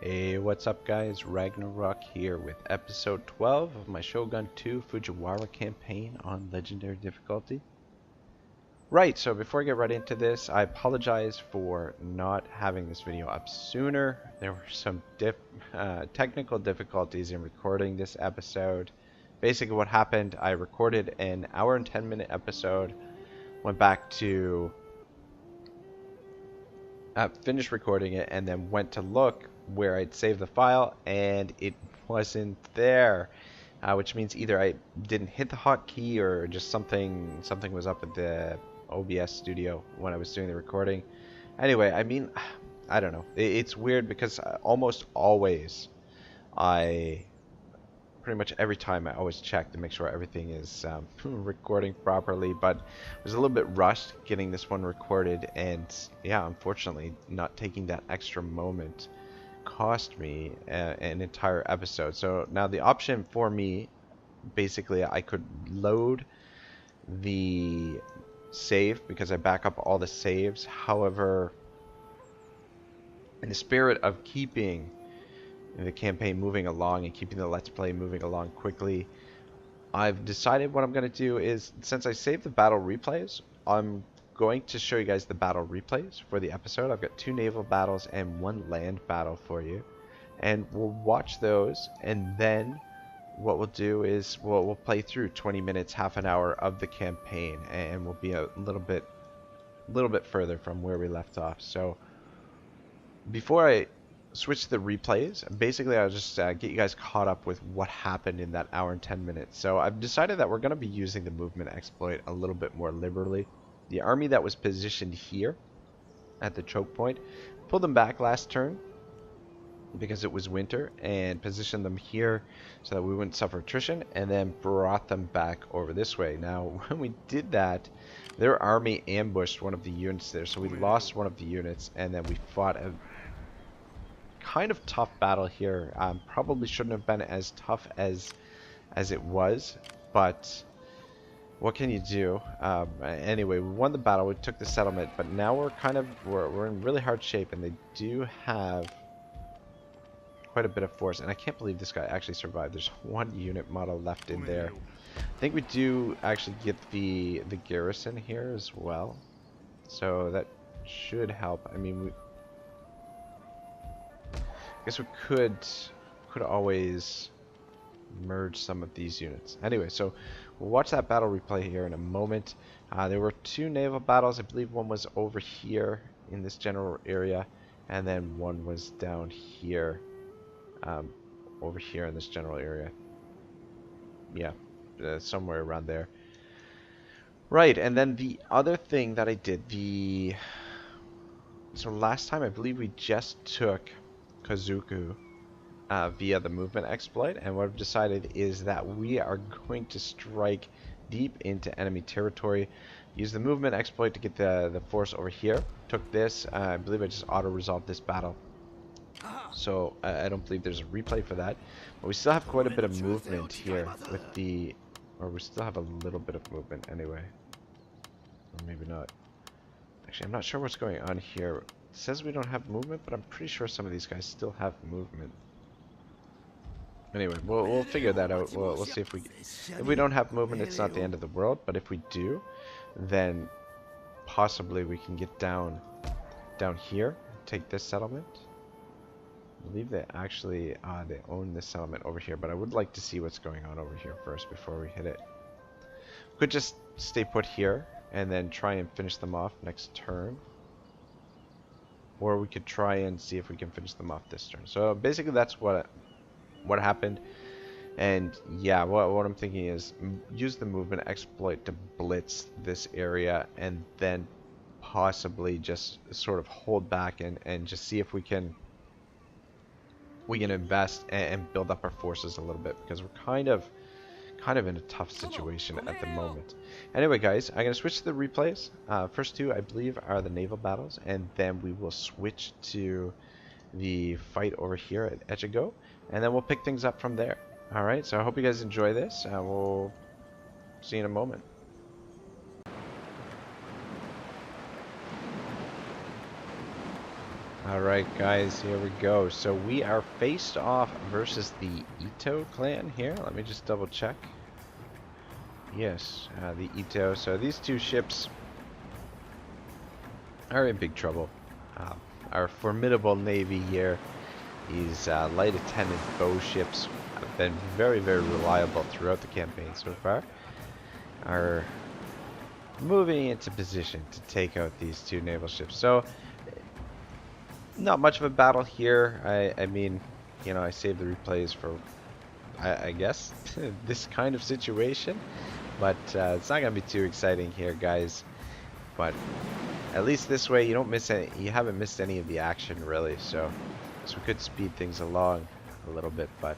Hey, what's up guys? Ragnarok here with episode 12 of my Shogun 2 Fujiwara campaign on legendary difficulty. Right, so before I get right into this, I apologize for not having this video up sooner. There were some technical difficulties in recording this episode. Basically what happened, I recorded an hour and 10-minute episode, went back to finished recording it, and then went to look where I'd saved the file, and it wasn't there, which means either I didn't hit the hotkey or just something was up with the OBS studio when I was doing the recording. Anyway, I mean, I don't know. It's weird because almost always pretty much every time I always check to make sure everything is recording properly, but I was a little bit rushed getting this one recorded, and yeah, unfortunately not taking that extra moment cost me an entire episode. So now the option for me, basically I could load the save because I back up all the saves. However, in the spirit of keeping the campaign moving along and keeping the Let's Play moving along quickly, I've decided what I'm going to do is, since I saved the battle replays, I'm going to show you guys the battle replays for the episode. I've got 2 naval battles and 1 land battle for you, and we'll watch those, and then what we'll do is we'll play through 20 minutes, half an hour of the campaign, and we'll be a little bit further from where we left off. So before I switch to the replays, basically I'll just get you guys caught up with what happened in that hour and 10 minutes. So I've decided that we're going to be using the movement exploit a little bit more liberally. The army that was positioned here at the choke point, pulled them back last turn because it was winter, and positioned them here so that we wouldn't suffer attrition, and then brought them back over this way. Now when we did that, their army ambushed one of the units there, so we lost one of the units, and then we fought a kind of tough battle here. Probably shouldn't have been as tough as it was, but what can you do? Anyway, we won the battle, we took the settlement, but now we're in really hard shape, and they do have quite a bit of force, and I can't believe this guy actually survived. There's 1 unit model left in there. I think we do actually get the garrison here as well, so that should help. I mean, I guess we could always merge some of these units. Anyway, so we'll watch that battle replay here in a moment. There were 2 naval battles. I believe one was over here in this general area, and then one was down here, over here in this general area. Yeah, somewhere around there. Right, and then the other thing that I did, so last time I believe we just took Kazuku via the movement exploit, and what I've decided is that we are going to strike deep into enemy territory, use the movement exploit to get the force over here. Took this, I believe I just auto-resolved this battle, so I don't believe there's a replay for that, but we still have quite a bit of movement here with or we still have a little bit of movement anyway, or maybe not. Actually, I'm not sure what's going on here. It says we don't have movement, but I'm pretty sure some of these guys still have movement. Anyway, we'll figure that out. We'll see if we don't have movement, it's not the end of the world. But if we do, then possibly we can get down here, take this settlement. I believe they actually they own this settlement over here, but I would like to see what's going on over here first before we hit it. We could just stay put here and then try and finish them off next turn. Or we could try and see if we can finish them off this turn. So basically that's what happened. And yeah, what I'm thinking is use the movement exploit to blitz this area, and then possibly just sort of hold back and just see if we can invest and build up our forces a little bit, because we're kind of in a tough situation at the moment. Anyway guys, I'm going to switch to the replays. First 2 I believe are the naval battles, and then we will switch to the fight over here at Echigo, and then we'll pick things up from there. Alright, so I hope you guys enjoy this, and we'll see you in a moment. Alright guys, here we go. So we are faced off versus the Ito clan here. Let me just double check. Yes, the Ito. So these two ships are in big trouble. Our formidable navy here, these light attendant bow ships have been very, very reliable throughout the campaign so far, are moving into position to take out these two naval ships. So not much of a battle here. I mean, you know, I saved the replays for, I guess, this kind of situation. But it's not going to be too exciting here, guys. But at least this way, you don't miss any. You haven't missed any of the action, really. So we could speed things along a little bit. But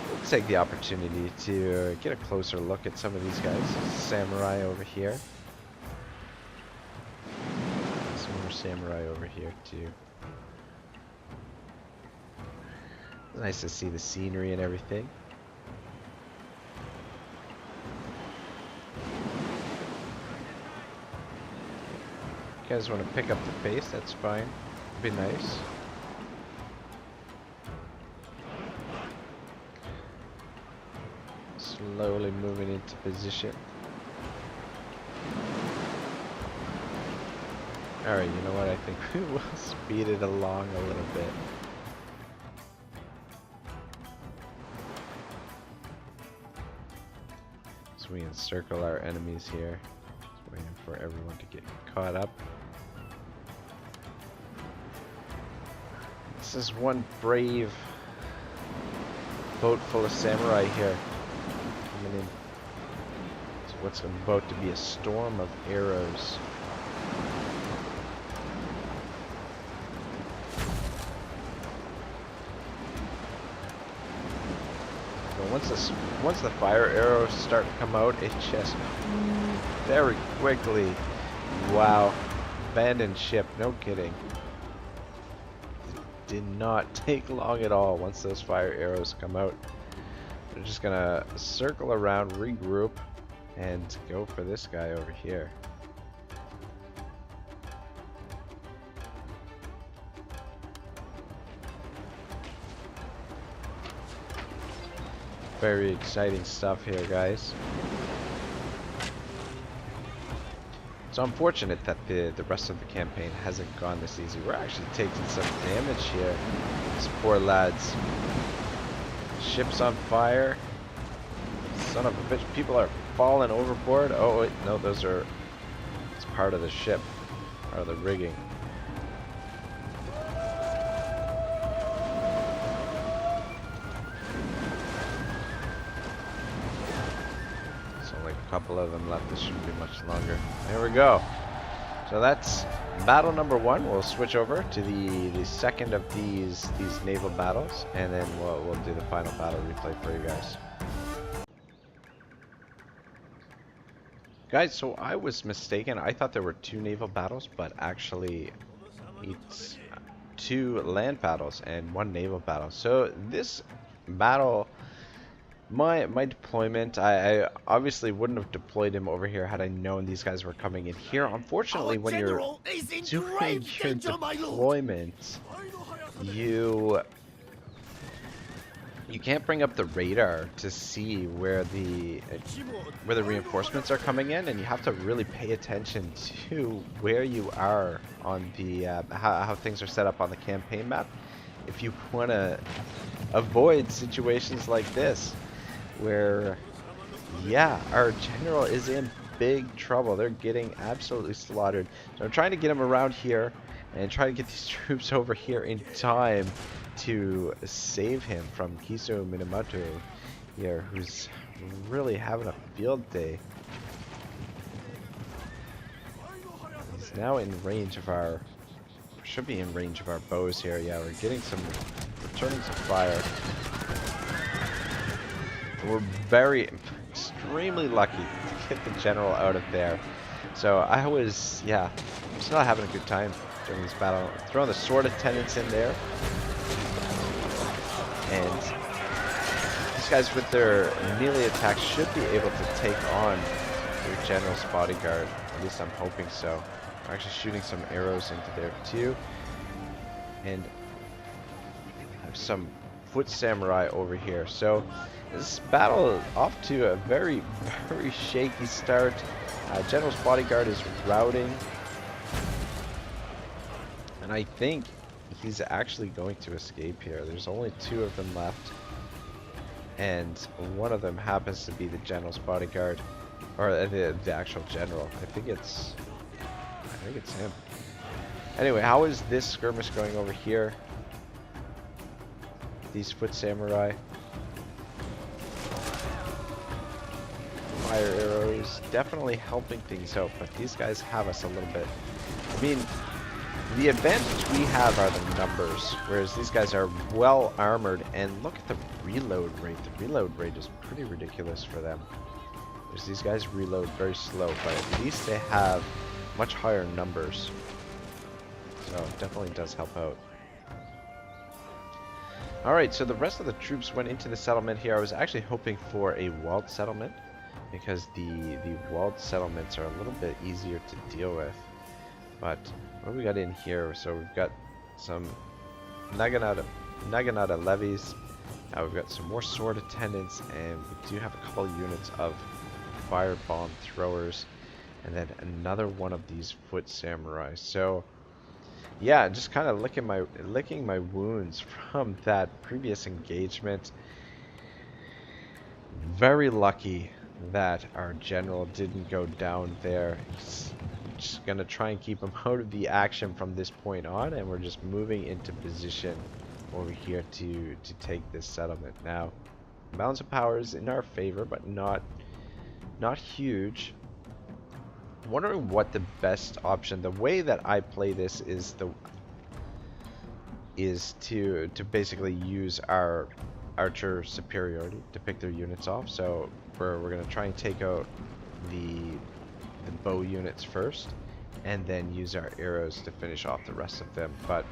we'll take the opportunity to get a closer look at some of these guys. Samurai over here. Samurai over here too. Nice to see the scenery and everything. You guys want to pick up the pace, that's fine. It'd be nice. Slowly moving into position. Alright, you know what, I think we will speed it along a little bit. So we encircle our enemies here. Just waiting for everyone to get caught up. This is one brave boat full of samurai here. Coming in to what's about to be a storm of arrows. Once the fire arrows start to come out, it just very quickly. Wow, abandoned ship, no kidding. It did not take long at all. Once those fire arrows come out, they're just gonna circle around, regroup, and go for this guy over here. Very exciting stuff here, guys. It's unfortunate that the rest of the campaign hasn't gone this easy. We're actually taking some damage here. These poor lads. Ship's on fire. Son of a bitch. People are falling overboard. Oh, wait. No, those are... It's part of the ship. Part of the rigging. Couple of them left. This shouldn't be much longer. There we go. So that's battle number one. We'll switch over to the second of these naval battles, and then we'll do the final battle replay for you guys. Guys, so I was mistaken. I thought there were two naval battles, but actually it's two land battles and one naval battle. So this battle, my deployment, I obviously wouldn't have deployed him over here had I known these guys were coming in here. Unfortunately, when you're doing your deployment, you can't bring up the radar to see where the reinforcements are coming in, and you have to really pay attention to where you are on the how things are set up on the campaign map if you want to avoid situations like this, where, yeah, our general is in big trouble. They're getting absolutely slaughtered. So I'm trying to get them around here and try to get these troops over here in time to save him from Kiso Minamoto here, who's really having a field day. He's now in range of our, should be in range of our bows here. Yeah, we're getting some, returning some fire. We're extremely lucky to get the general out of there. So I was, yeah, I'm still having a good time during this battle. Throwing the sword attendants in there. And these guys with their melee attacks should be able to take on your general's bodyguard. At least I'm hoping so. I'm actually shooting some arrows into there too. and I have some foot samurai over here. So this battle off to a very, very shaky start. General's bodyguard is routing, and I think he's actually going to escape here. There's only 2 of them left, and one of them happens to be the general's bodyguard, or the actual general. I think it's him. Anyway, how is this skirmish going over here? These foot samurai. Fire arrows definitely helping things out, but these guys have us a little bit. I mean, the advantage we have are the numbers, whereas these guys are well armored, and look at the reload rate. The reload rate is pretty ridiculous for them. Whereas these guys reload very slow, but at least they have much higher numbers. So it definitely does help out. Alright, so the rest of the troops went into the settlement here. I was actually hoping for a walled settlement, because the walled settlements are a little bit easier to deal with. But what do we got in here? So we've got some Naginata levies. We've got some more sword attendants, and we do have a couple of units of fire bomb throwers, and then another one of these foot samurai. So yeah, just kind of licking my wounds from that previous engagement. Very lucky that our general didn't go down there. He's just gonna try and keep him out of the action from this point on, and we're just moving into position over here to take this settlement. Now, balance of power is in our favor, but not huge. I'm wondering what the best option. The way that I play this is to basically use our archer superiority to pick their units off. So we're gonna try and take out the bow units first, and then use our arrows to finish off the rest of them. But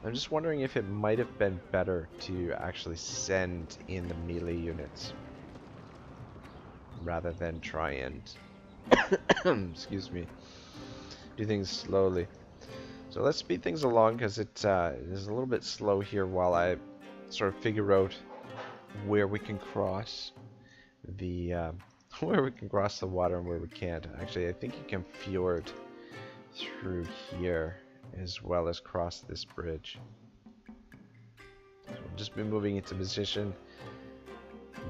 I'm just wondering if it might have been better to actually send in the melee units rather than try and excuse me, do things slowly. So let's speed things along, because it is a little bit slow here while I sort of figure out where we can cross the the water and where we can't. Actually, I think you can fjord through here as well as cross this bridge. So we'll just be moving into position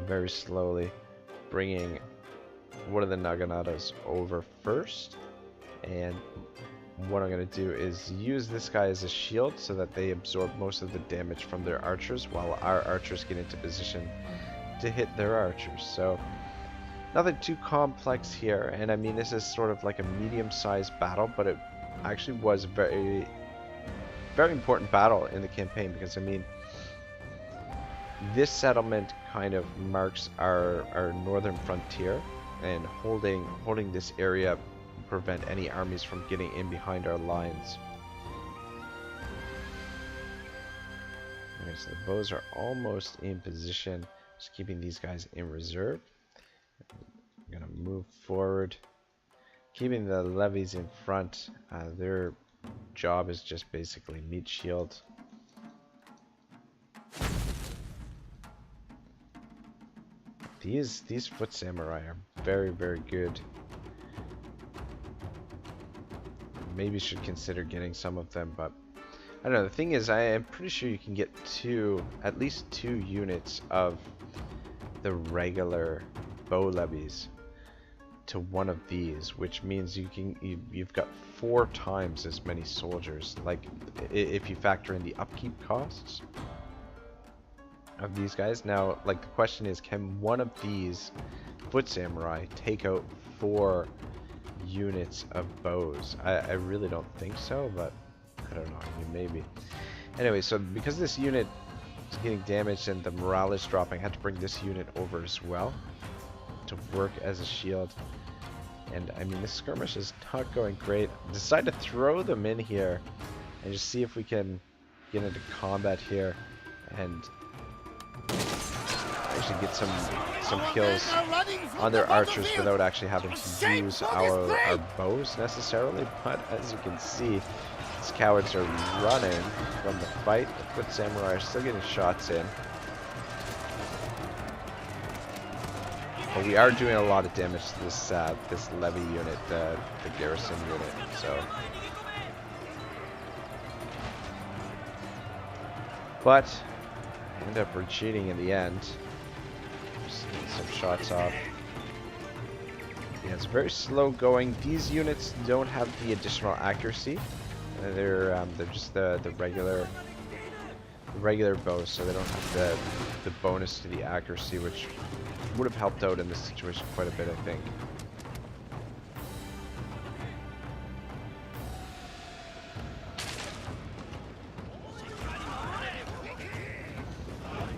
very slowly, bringing one of the Naganatas over first, and what I'm going to do is use this guy as a shield so that they absorb most of the damage from their archers while our archers get into position to hit their archers. So nothing too complex here, and I mean, this is sort of like a medium-sized battle, but it actually was a very, very important battle in the campaign, because I mean, this settlement kind of marks our northern frontier, and holding this area prevent any armies from getting in behind our lines. Alright, so the bows are almost in position, just keeping these guys in reserve. I'm gonna move forward, keeping the levies in front. Their job is just basically meat shield. These foot samurai are very, very good. Maybe should consider getting some of them, but I don't know. The thing is, I am pretty sure you can get at least two units of the regular bow levies to one of these, which means you've got 4 times as many soldiers. Like, if you factor in the upkeep costs of these guys. Now, like, the question is, can one of these foot samurai take out 4 units of bows? I really don't think so, but I don't know. I mean, maybe. Anyway, so because this unit is getting damaged and the morale is dropping, I had to bring this unit over as well to work as a shield. And I mean, this skirmish is not going great. Decide to throw them in here and just see if we can get into combat here and actually get some kills on their archers without actually having to use our bows necessarily. But as you can see, These cowards are running from the fight. The foot samurai are still getting shots in. But we are doing a lot of damage to this this levy unit, the garrison unit. So, but end up retreating in the end. Just getting some shots off. Yeah, it's very slow going. These units don't have the additional accuracy. They're just the regular bows, so they don't have the bonus to the accuracy, which would have helped out in this situation quite a bit, I think.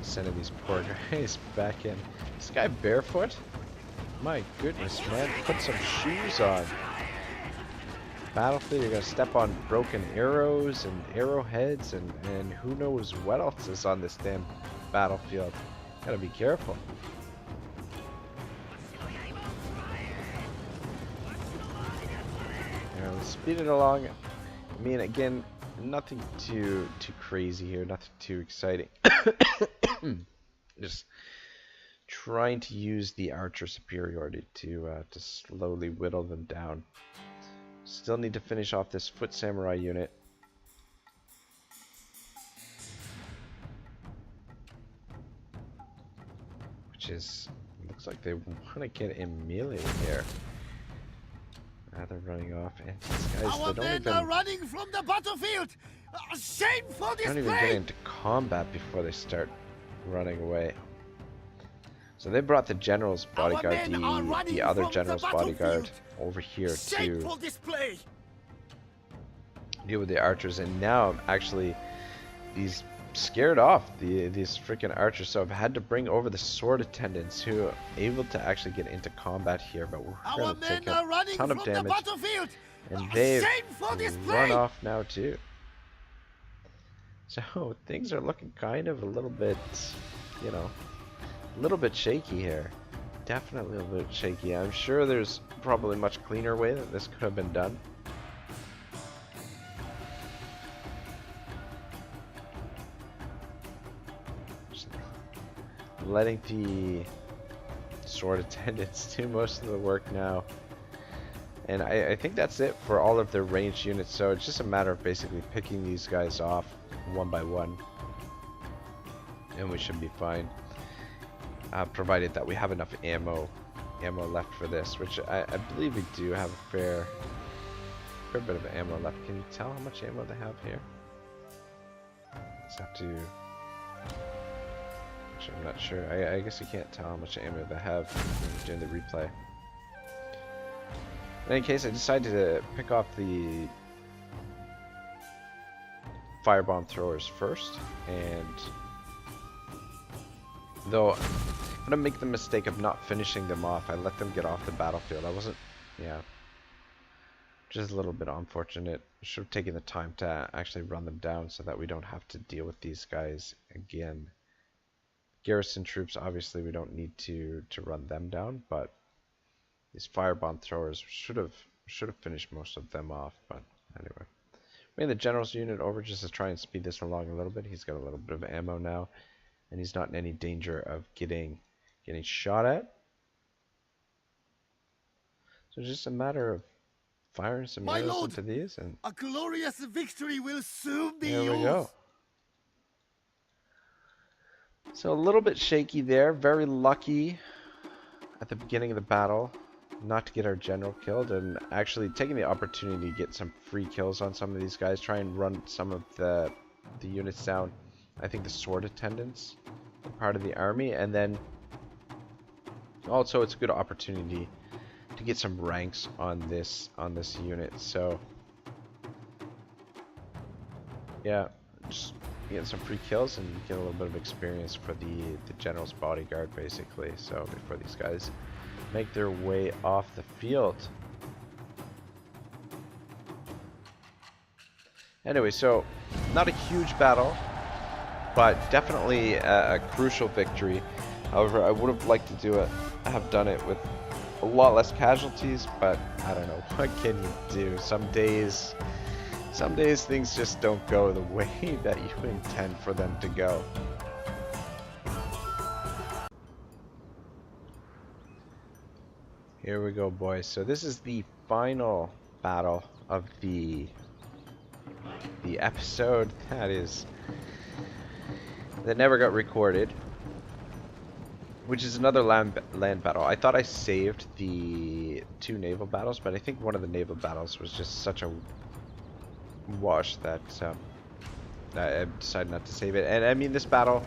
Sending these poor guys back in. This guy barefoot? My goodness, man. Put some shoes on. Battlefield, you're gonna step on broken arrows and arrowheads and who knows what else is on this damn battlefield. Gotta be careful. Let's speed it along. I mean, again, nothing too crazy here, nothing too exciting. Just trying to use the archer superiority to slowly whittle them down. Still need to finish off this foot samurai unit. Which is, looks like they want to get in melee here. They're running off, and these guys, they don't even running from the battlefield. Shame for don't even get into combat before they start running away. So they brought the general's bodyguard, the other general's bodyguard, over here to deal with the archers, and now I'm actually scared off these freaking archers, so I've had to bring over the sword attendants who are able to actually get into combat here, but we're going to take a ton of damage, and they've run off now too. So things are looking kind of a little bit, you know, a little bit shaky here. Definitely a little bit shaky. I'm sure there's probably a much cleaner way that this could have been done. Letting the sword attendants do most of the work now. And I think that's it for all of their ranged units, so it's just a matter of basically picking these guys off one by one. And we should be fine. Provided that we have enough ammo left for this, which I believe we do have a fair bit of ammo left. Can you tell how much ammo they have here? Just have to... I'm not sure. I guess you can't tell how much ammo they have during the replay. In any case, I decided to pick off the firebomb throwers first, and though I'm gonna make the mistake of not finishing them off, I let them get off the battlefield. I wasn't, yeah, just a little bit unfortunate. Should have taken the time to actually run them down so that we don't have to deal with these guys again. Garrison troops, obviously we don't need to run them down, but these firebomb throwers should have finished most of them off. But anyway, bring the general's unit over just to try and speed this along a little bit. He's got a little bit of ammo now, and he's not in any danger of getting shot at. So it's just a matter of firing some arrows into these, and a glorious victory will soon be there we yours. go. So a little bit shaky there. Very lucky at the beginning of the battle not to get our general killed, and actually taking the opportunity to get some free kills on some of these guys, try and run some of the units down. I think the sword attendants are part of the army, and then also it's a good opportunity to get some ranks on this unit. So yeah, just getting some free kills and get a little bit of experience for the general's bodyguard, basically. So before these guys make their way off the field. Anyway, so not a huge battle, but definitely a crucial victory. However, I would have liked to have done it with a lot less casualties, but I don't know, what can you do? Some days Some days things just don't go the way that you intend for them to go. Here we go, boys. So this is the final battle of the episode that never got recorded, which is another land battle. I thought I saved the 2 naval battles, but I think one of the naval battles was just such a wash that I decided not to save it. And I mean, this battle,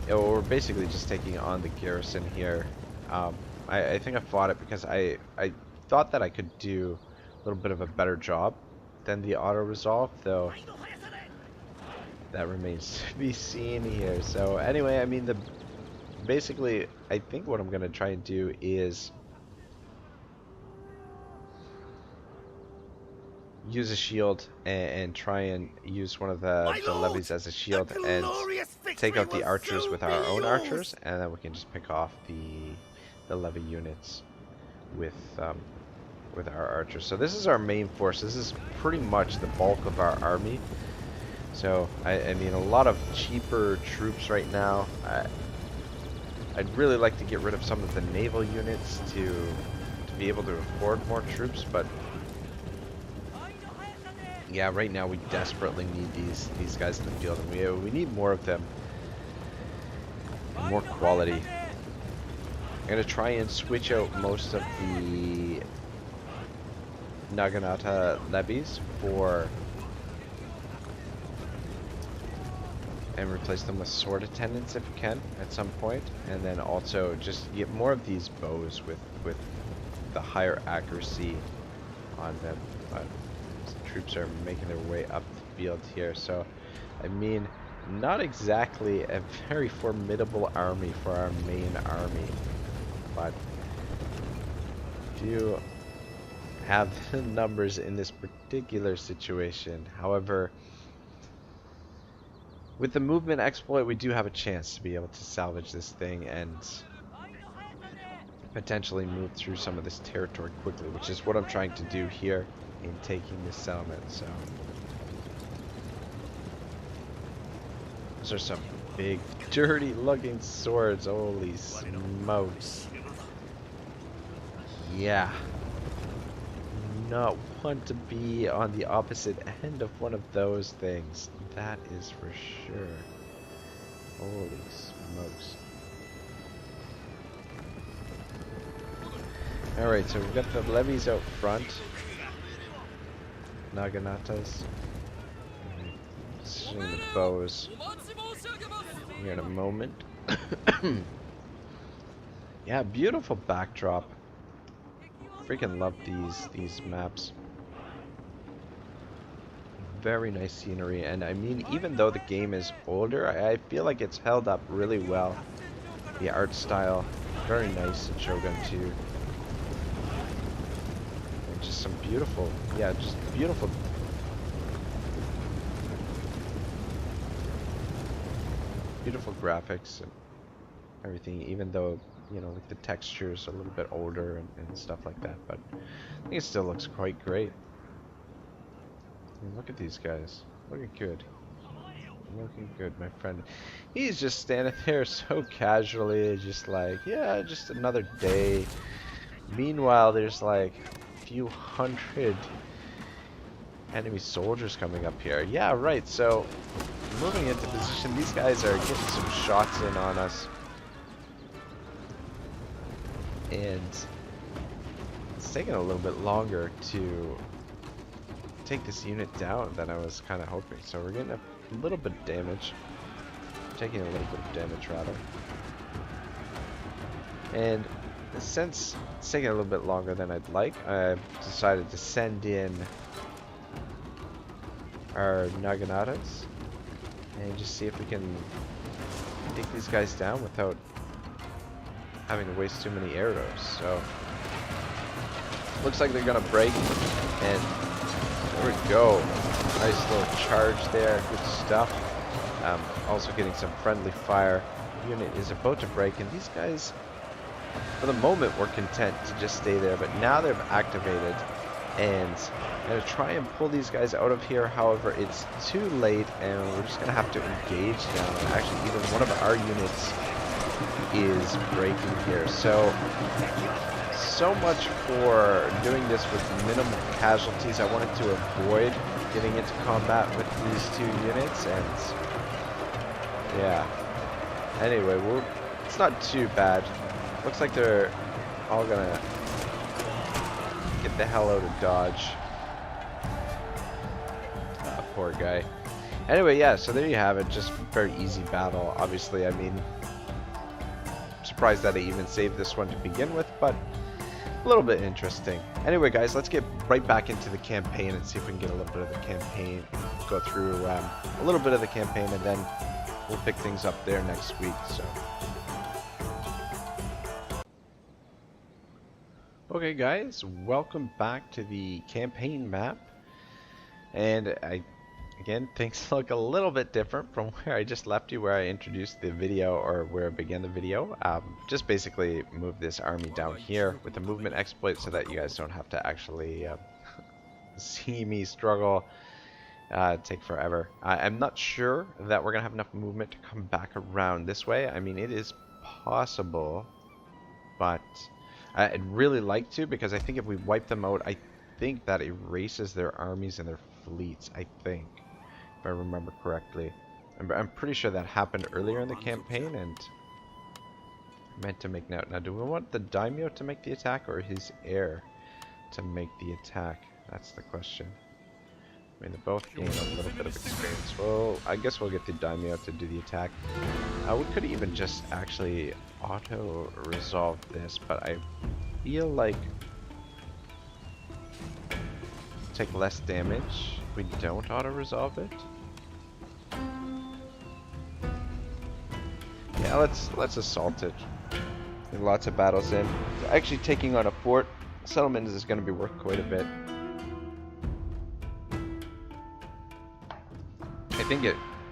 we're basically just taking on the garrison here. I think I fought it because I thought that I could do a little bit of a better job than the auto-resolve, though that remains to be seen here. So anyway, I mean, basically, I think what I'm going to try and do is use a shield and try and use one of the levies as a shield and take out the archers with our own archers, and then we can just pick off the levy units with our archers. So this is our main force. This is pretty much the bulk of our army. So I mean, a lot of cheaper troops right now. I'd really like to get rid of some of the naval units to be able to afford more troops, but yeah, right now we desperately need these guys in the field, and we need more of them, more quality. I'm gonna try and switch out most of the Naginata levies and replace them with sword attendants if you can at some point, and then also just get more of these bows with the higher accuracy on them. But troops are making their way up the field here, so I mean, not exactly a very formidable army for our main army, but do have the numbers in this particular situation. However, with the movement exploit, we do have a chance to be able to salvage this thing and potentially move through some of this territory quickly, which is what I'm trying to do here in taking this settlement. So those are some big, dirty looking swords. Holy smokes. Yeah. Not want to be on the opposite end of one of those things. That is for sure. Holy smokes. Alright, so we've got the levies out front. Naginatas. Positioning the bows here in a moment. Yeah, beautiful backdrop. Freaking love these maps. Very nice scenery, and I mean, even though the game is older, I feel like it's held up really well. The art style, very nice in Shogun 2. And just some beautiful, yeah, just beautiful. Beautiful graphics and everything, even though, you know, like the texture's a little bit older and stuff like that, but I think it still looks quite great. I mean, look at these guys. Looking good. Looking good, my friend. He's just standing there so casually, just like, yeah, just another day. Meanwhile, there's like a few hundred enemy soldiers coming up here. Yeah, right, so moving into position, these guys are getting some shots in on us. And it's taking a little bit longer to take this unit down than I was kind of hoping. So we're getting a little bit of damage. Taking a little bit of damage, rather. And since it's taking a little bit longer than I'd like, I've decided to send in our Naginatas and just see if we can take these guys down without having to waste too many arrows. So looks like they're gonna break, and there we go. Nice little charge there. Good stuff. Also getting some friendly fire. Unit is about to break, and these guys, for the moment, were content to just stay there. But now they've activated, and I'm going to try and pull these guys out of here. However, it's too late, and we're just going to have to engage now. And actually, even one of our units is breaking here. So much for doing this with minimal casualties. I wanted to avoid getting into combat with these two units, and yeah. Anyway, it's not too bad. Looks like they're all gonna get the hell out of Dodge. Poor guy. Anyway, yeah, so there you have it. Just very easy battle. Obviously, I mean, I'm surprised that I even saved this one to begin with, but a little bit interesting. Anyway, guys, let's get right back into the campaign and see if we can get a little bit of the campaign, go through a little bit of the campaign, and then we'll pick things up there next week. So, okay, guys, welcome back to the campaign map. And again, things look a little bit different from where I just left you, where I introduced the video, or where I began the video. Just basically move this army down here with the movement exploit so that you guys don't have to actually see me struggle. Take forever. I'm not sure that we're going to have enough movement to come back around this way. I mean, it is possible, but I'd really like to, because I think if we wipe them out, I think that erases their armies and their fleets, I think, if I remember correctly. I'm pretty sure that happened earlier in the campaign, and I meant to make note. Now, do we want the daimyo to make the attack, or his heir to make the attack? That's the question. I mean, they both gain a little bit of experience. Well, I guess we'll get the daimyo to do the attack. We could even just actually auto-resolve this, but I feel like take less damage if we don't auto-resolve it. Yeah, let's assault it. There are lots of battles in. So actually, taking on a fort settlement is going to be worth quite a bit. I think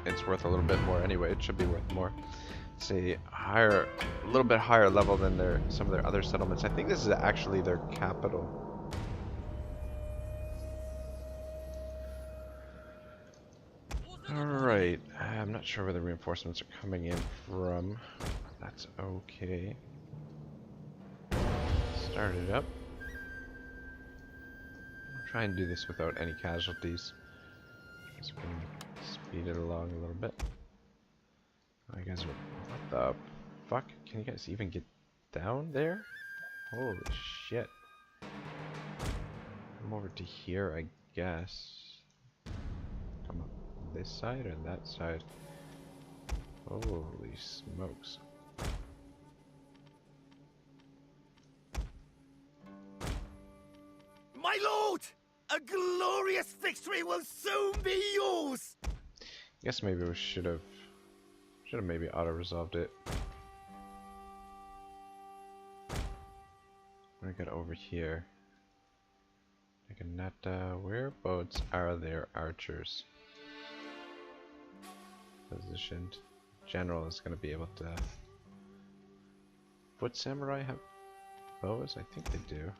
it's worth a little bit more anyway. It should be worth more. It's a little bit higher level than some of their other settlements. I think this is actually their capital. Alright, I'm not sure where the reinforcements are coming in from. That's okay. Start it up. I'll try and do this without any casualties. So we can speed it along a little bit. Oh, you guys are... What the fuck? Can you guys even get down there? Holy shit. Come over to here, I guess. Come up this side or that side? Holy smokes. My lord! A glorious victory will soon be yours! Guess maybe we should have maybe auto-resolved it. I got over here. Whereabouts are their archers positioned? General is going to be able to. Foot samurai have bows? I think they do.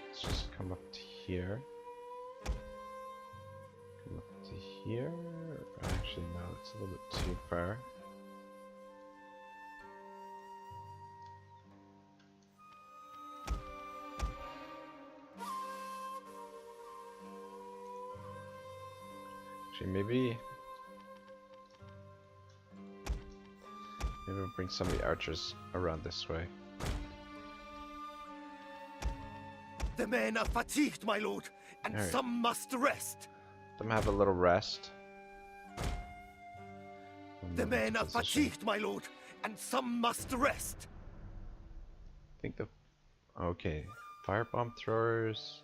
Let's just come up to here. Come up to here. Actually, no, it's a little bit too far. Actually, maybe we'll bring some of the archers around this way. The men are fatigued, my lord, and some must rest. Let them have a little rest. The men are fatigued, my lord, and some must rest. I think okay. Firebomb throwers.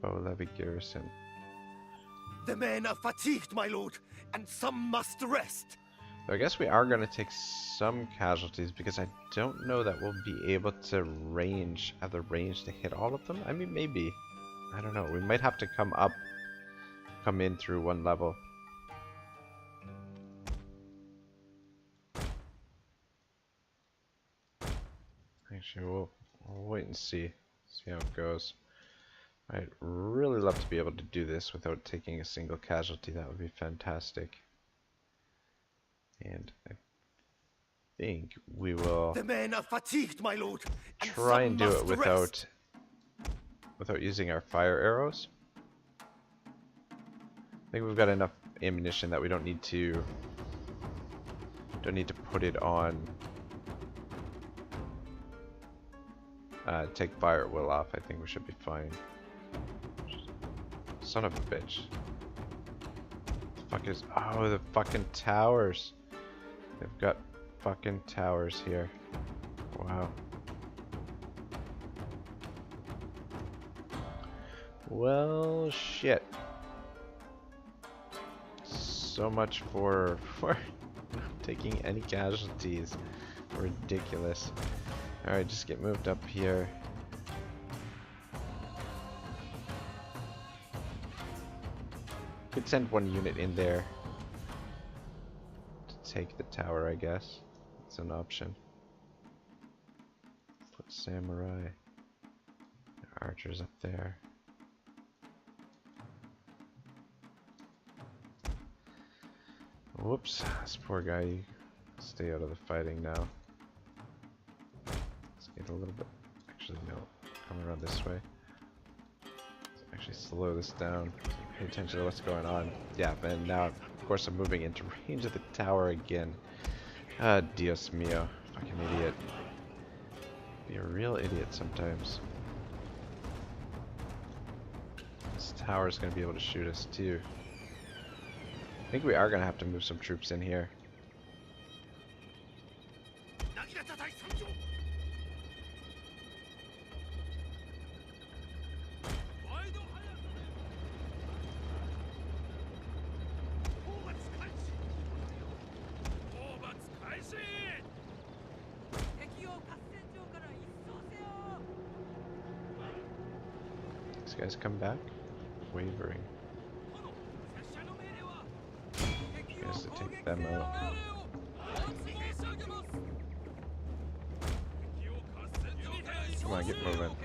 Bow levy garrison. The men are fatigued, my lord, and some must rest. So I guess we are going to take some casualties, because I don't know that we'll be able to have the range to hit all of them. I mean, maybe. I don't know. We might have to come in through one level. Actually, we'll wait and see how it goes. I'd really love to be able to do this without taking a single casualty. That would be fantastic. And I think we will The men are fatigued, my lord. try and do it rest. without using our fire arrows. I think we've got enough ammunition that we don't need to put it on take fire at will off. I think we should be fine. Son of a bitch. The fuck is... Oh, the fucking towers. They've got fucking towers here. Wow. Well, shit. So much for not taking any casualties. Ridiculous. Alright, just get moved up here. Could send one unit in there to take the tower, I guess. It's an option. Put samurai. Archers up there. Whoops, this poor guy. Stay out of the fighting now. Let's get a little bit. Actually, no. Come around this way. Let's actually slow this down. Pay attention to what's going on. Yeah, and now, of course, I'm moving into range of the tower again. Ah, Dios mio. Fucking idiot. Be a real idiot sometimes. This tower's gonna be able to shoot us too. I think we are gonna have to move some troops in here. These guys come back? Wavering. Guys to take them out. Come on, get moving.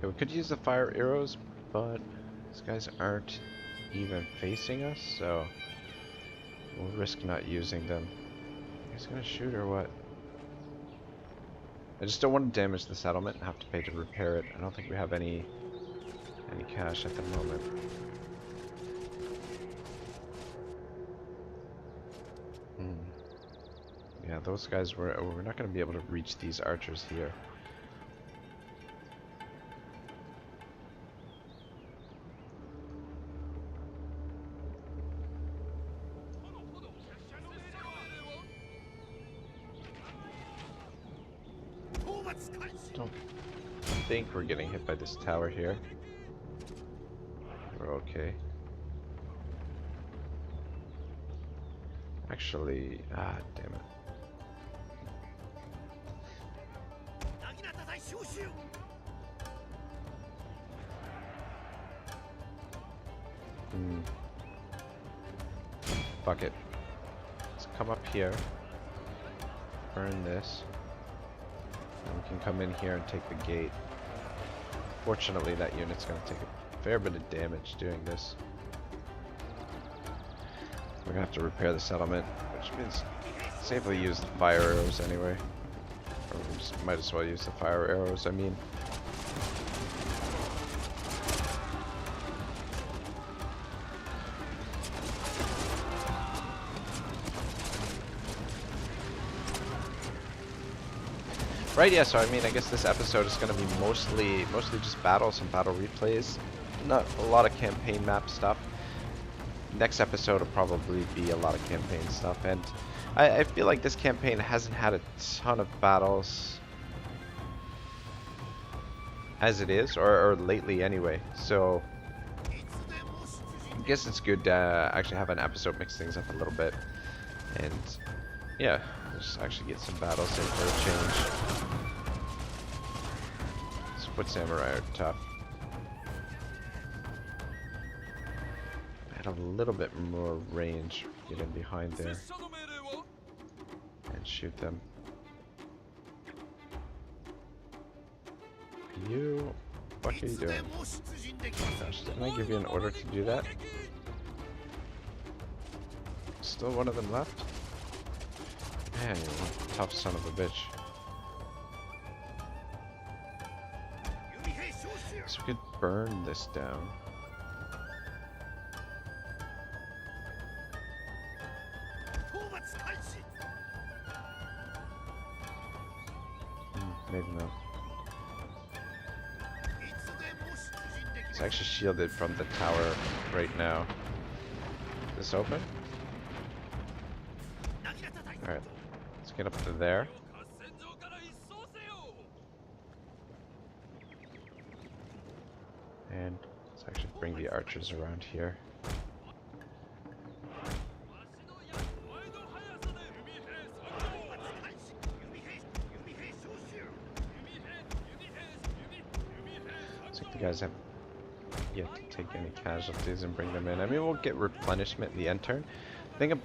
Yeah, we could use the fire arrows, but these guys aren't even facing us, so we'll risk not using them. He's gonna shoot or what? I just don't want to damage the settlement and have to pay to repair it. I don't think we have any cash at the moment. Yeah, those guys we're not going to be able to reach these archers here. Don't think we're getting hit by this tower here. We're okay. Actually, damn it. Fuck it. Let's come up here. Burn this. And we can come in here and take the gate. Fortunately, that unit's going to take a fair bit of damage doing this. We're going to have to repair the settlement, which means safely use the fire arrows anyway. Or we just might as well use the fire arrows, I mean. Right, yeah, so I mean, I guess this episode is going to be mostly just battles and battle replays. Not a lot of campaign map stuff. Next episode will probably be a lot of campaign stuff, and I feel like this campaign hasn't had a ton of battles as it is, or lately anyway, so I guess it's good to actually have an episode mix things up a little bit, and yeah, just actually get some battles in for a change. Split samurai are tough. I had a have a little bit more range. Get in behind there and shoot them. You... What are you doing? Gosh, didn't I give you an order to do that? Still one of them left? Man, you're one tough son of a bitch. So we could burn this down. Maybe not. It's actually shielded from the tower right now. Is this open? Alright, let's get up to there. And let's actually bring the archers around here. Looks like the guys have yet to take any casualties and bring them in. I mean, we'll get replenishment in the end turn. I think I'm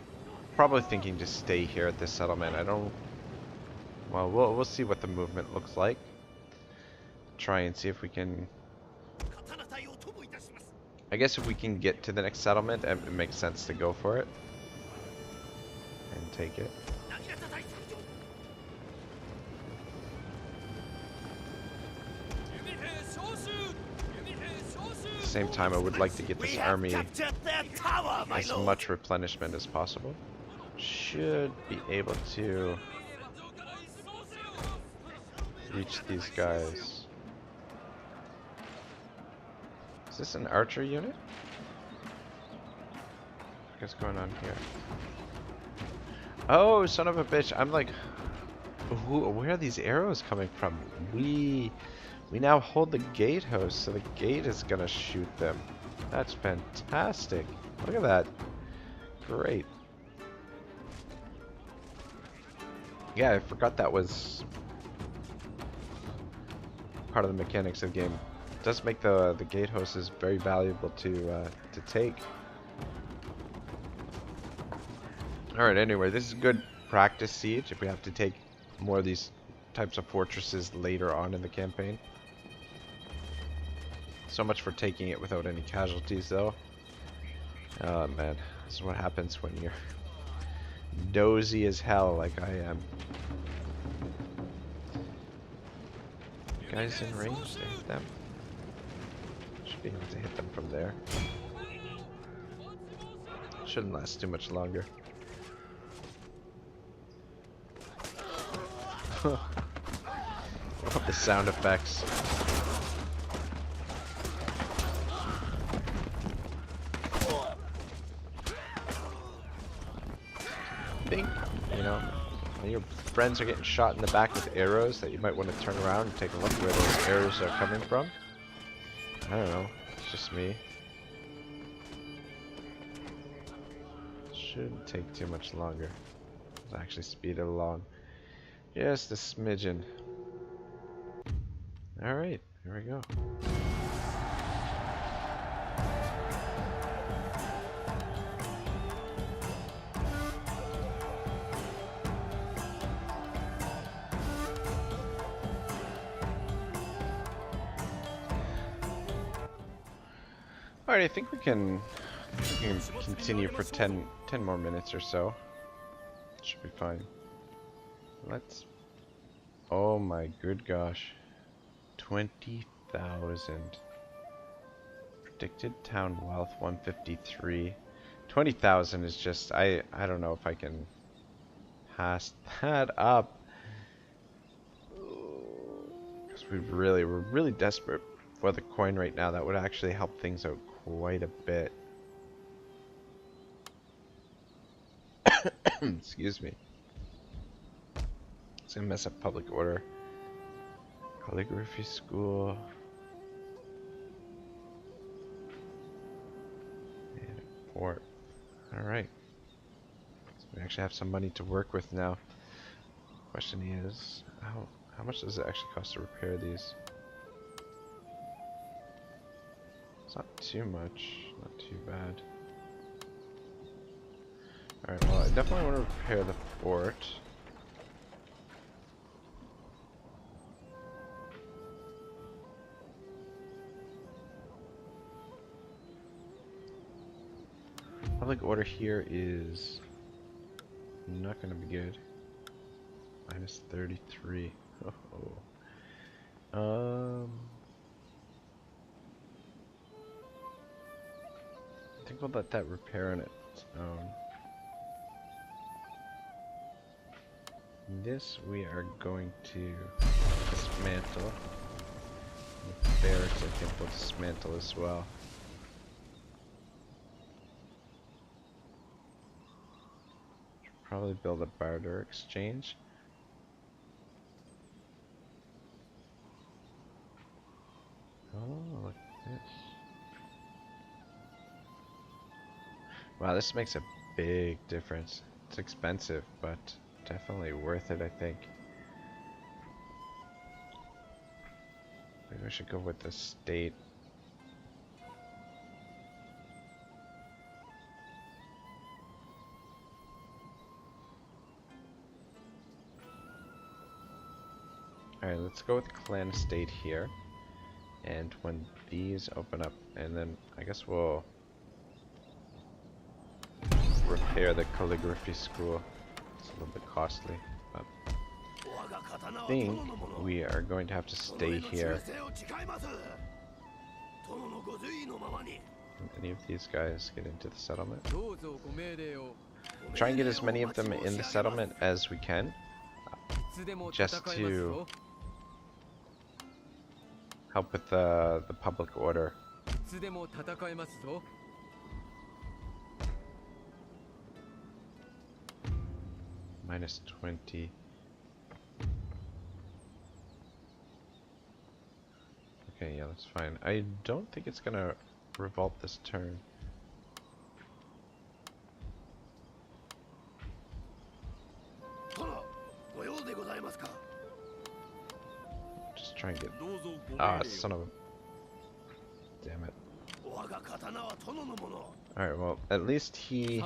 probably thinking to stay here at this settlement. I don't... Well, we'll see what the movement looks like. Try and see if we can... I guess if we can get to the next settlement, it makes sense to go for it. And take it. At the same time, I would like to get this army as much replenishment as possible. Should be able to reach these guys. Is this an archer unit? What's going on here? Oh, son of a bitch! I'm like, where are these arrows coming from? We now hold the gatehouse, so the gate is gonna shoot them. That's fantastic. Look at that. Great. Yeah, I forgot that was part of the mechanics of the game. It does make the gatehouses very valuable to take. Alright, anyway, this is good practice siege if we have to take more of these types of fortresses later on in the campaign. So much for taking it without any casualties, though. Oh man, this is what happens when you're dozy as hell like I am. Guys in range to hit them. Should be able to hit them from there. Shouldn't last too much longer. The sound effects. Think, you know, when your friends are getting shot in the back with arrows, that you might want to turn around and take a look where those arrows are coming from. I don't know, it's just me. Shouldn't take too much longer. Let's actually speed it along. Just a smidgen. Alright, here we go. Alright, I think we can continue for 10 more minutes or so. Should be fine. Let's... Oh my good gosh. 20,000. Predicted town wealth 153. 20,000 is just... I don't know if I can pass that up. Because we're really desperate for the coin right now. That would actually help things out quite a bit. Excuse me. It's gonna mess up public order. Calligraphy school. And a port. Alright. So we actually have some money to work with now. Question is, how much does it actually cost to repair these? It's not too much, not too bad. Alright, well, I definitely want to repair the fort. Public order here is not going to be good. Minus 33. Oh. I think we'll let that repair on its own. This we are going to dismantle. The barracks I think we'll dismantle as well. Should probably build a barter exchange. Oh, look at this. Wow, this makes a big difference. It's expensive, but definitely worth it, I think. Maybe I should go with the state. Alright, let's go with the clan estate here. And when these open up, and then I guess we'll repair the calligraphy school. It's a little bit costly, but I think we are going to have to stay here. Can any of these guys get into the settlement? Try and get as many of them in the settlement as we can, just to help with the public order. Minus 20. Okay, yeah, that's fine. I don't think it's gonna revolt this turn. Just try and get... Ah, son of a... Damn it. Alright, well, at least he...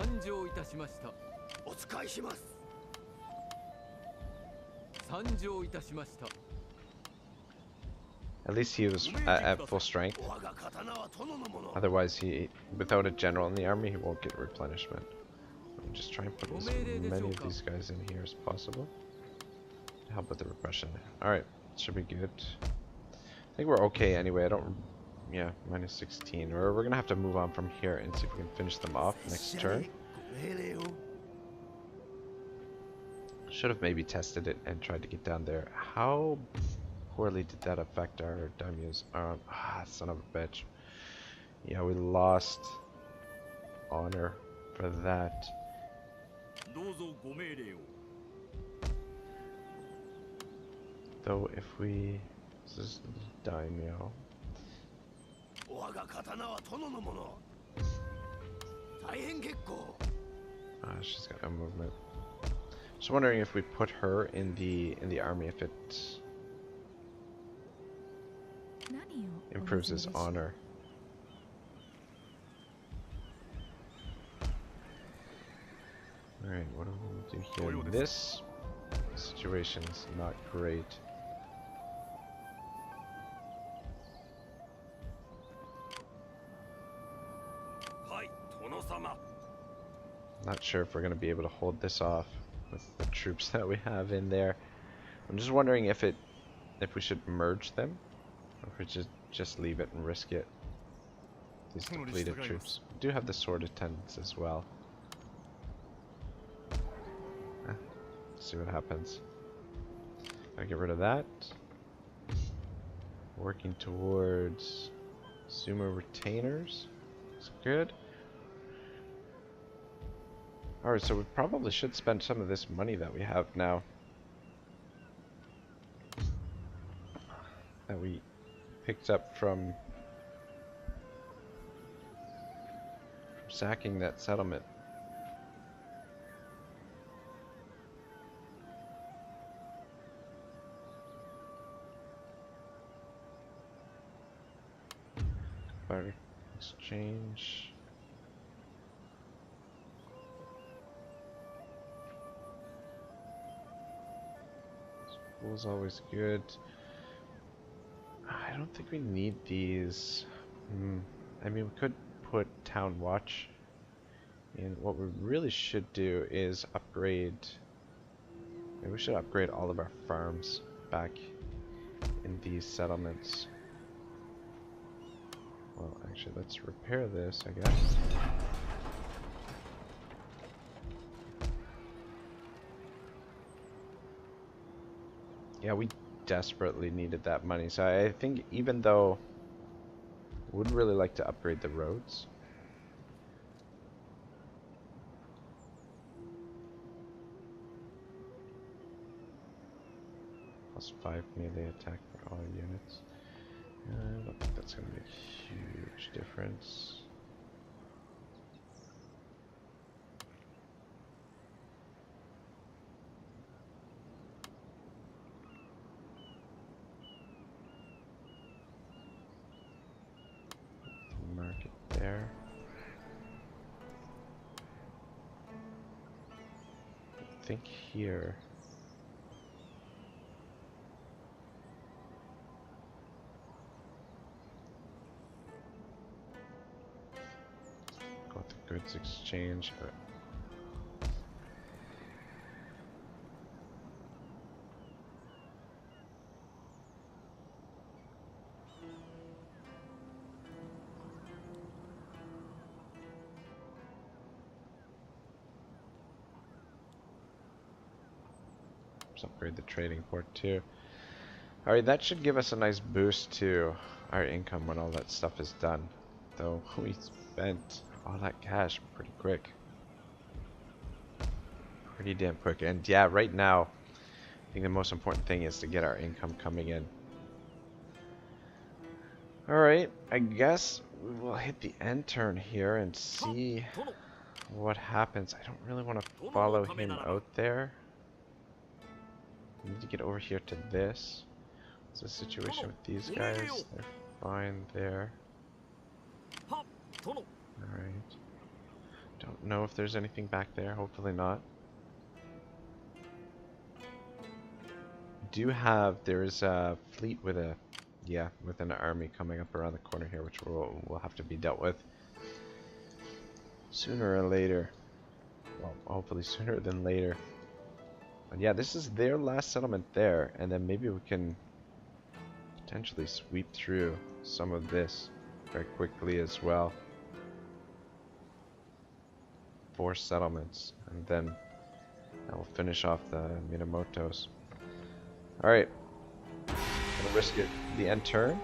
At least he was at full strength. Otherwise, without a general in the army, he won't get replenishment. I'm just trying to put as many of these guys in here as possible to help with the repression. Alright, should be good. I think we're okay anyway. Yeah, minus 16. We're gonna have to move on from here and see if we can finish them off next turn. Should have maybe tested it and tried to get down there. How poorly did that affect our daimyo's arm? Ah, son of a bitch. Yeah, we lost honor for that. Though if we... This is daimyo. Ah, she's got a movement. Just wondering if we put her in the army, if it improves his honor. Alright, what do we do here? This situation is not great. Not sure if we're going to be able to hold this off with the troops that we have in there. I'm just wondering if we should merge them, or if we should just leave it and risk it. These depleted troops. We do have the sword attendants as well. Let's see what happens. Gotta get rid of that. Working towards Sumo retainers. That's good. Alright, so we probably should spend some of this money that we have now. That we picked up from sacking that settlement. Barter exchange. School's always good. I don't think we need these. I mean, we could put Town Watch. And what we really should do is upgrade. Maybe we should upgrade all of our farms back in these settlements. Well, actually, let's repair this, I guess. Yeah, we desperately needed that money. So I think even though I would really like to upgrade the roads. +5 melee attack for all units. I don't think that's going to make a huge difference. Mark it there. I think here. Got the goods exchange. Let's upgrade the trading port too. Alright, that should give us a nice boost to our income when all that stuff is done. Though we spent all that cash pretty quick. Pretty damn quick. And yeah, right now, I think the most important thing is to get our income coming in. Alright, I guess we will hit the end turn here and see what happens. I don't really want to follow him out there. I need to get over here to this. What's the situation with these guys? They're fine there. Alright. Don't know if there's anything back there. Hopefully not. There is a fleet with a, with an army coming up around the corner here, which will have to be dealt with sooner or later. Well, hopefully sooner than later. But yeah, this is their last settlement there, and then maybe we can potentially sweep through some of this very quickly as well. 4 settlements, and then that will finish off the Minamotos. Alright, gonna risk it the end turn,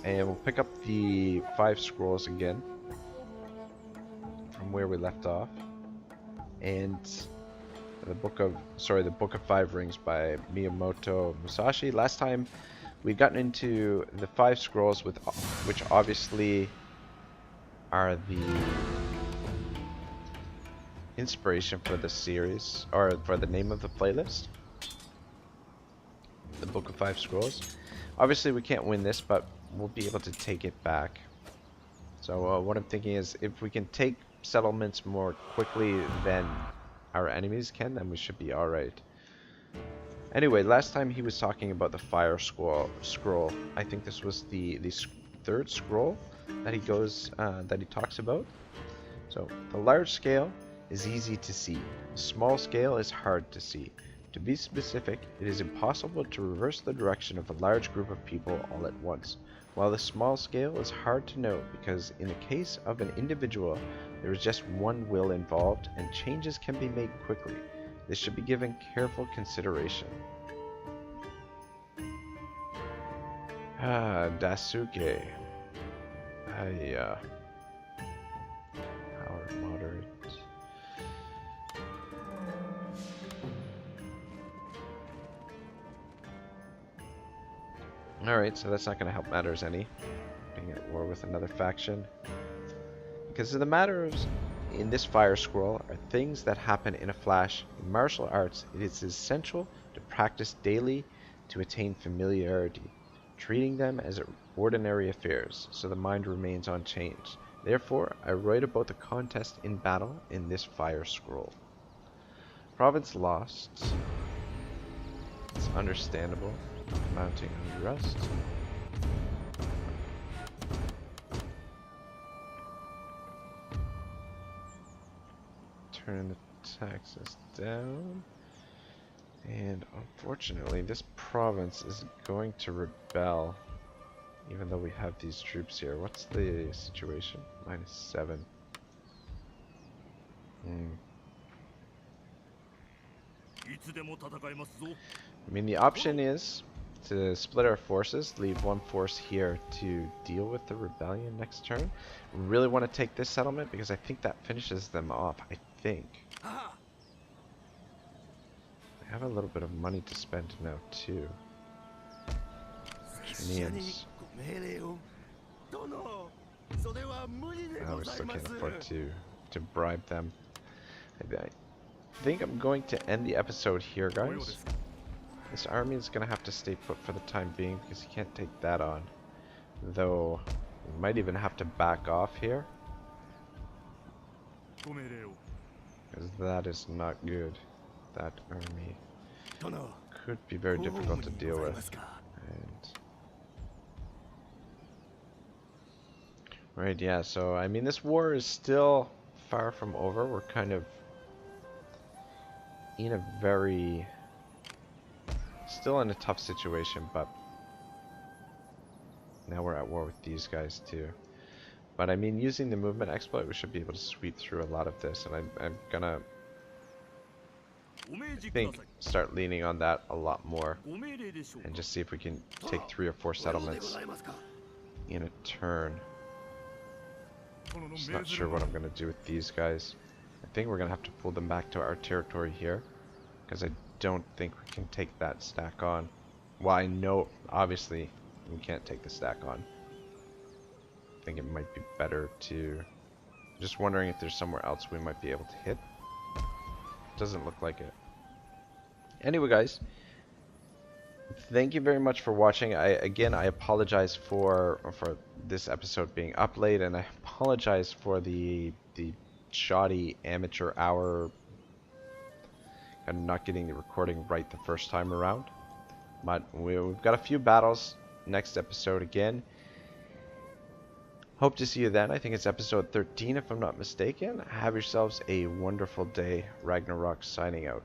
and we'll pick up the 5 scrolls again from where we left off, and the Book of 5 Rings by Miyamoto Musashi. Last time we've gotten into the 5 scrolls, which obviously are the inspiration for the series, or for the name of the playlist. The Book of 5 Scrolls. Obviously we can't win this, but we'll be able to take it back. So what I'm thinking is, if we can take settlements more quickly than our enemies can, then we should be alright. Anyway, last time he was talking about the fire scroll. I think this was the 3rd scroll that he talks about. So the large scale is easy to see. The small scale is hard to see. To be specific, it is impossible to reverse the direction of a large group of people all at once, while the small scale is hard to know because in the case of an individual, there is just one will involved and changes can be made quickly. This should be given careful consideration. Dasuke. Power moderate. Alright, so that's not going to help matters any. Being at war with another faction. Because the matters in this fire scroll are things that happen in a flash. In martial arts, it is essential to practice daily to attain familiarity, treating them as ordinary affairs, so the mind remains unchanged. Therefore, I write about the contest in battle in this fire scroll. Province lost. It's understandable. Mounting unrest. Turn the taxes down. And unfortunately, this province is going to rebel, even though we have these troops here. What's the situation? -7. I mean, the option is to split our forces, leave one force here to deal with the rebellion next turn. Really want to take this settlement because I think that finishes them off. I think. I have a little bit of money to spend now too. Chinese. I still can't afford to bribe them. I think I'm going to end the episode here, guys. This army is going to have to stay put for the time being because you can't take that on. Though, we might even have to back off here. Because that is not good. That army could be very difficult to deal with. And right, yeah, so I mean this war is still far from over. We're kind of in a still in a tough situation, but now we're at war with these guys too. But I mean, using the movement exploit, we should be able to sweep through a lot of this, and I'm gonna, I think, start leaning on that a lot more, and just see if we can take 3 or 4 settlements in a turn. Just not sure what I'm gonna do with these guys. I think we're gonna have to pull them back to our territory here, because I don't think we can take that stack on. Well, I know, obviously, we can't take the stack on. I think it might be better to... Just wondering if there's somewhere else we might be able to hit. Doesn't look like it. Anyway, guys, thank you very much for watching. Again, I apologize for this episode being up late, and I apologize for the shoddy amateur hour and not getting the recording right the first time around. But we've got a few battles next episode again. Hope to see you then. I think it's episode 13 if I'm not mistaken. Have yourselves a wonderful day. Ragnarok signing out.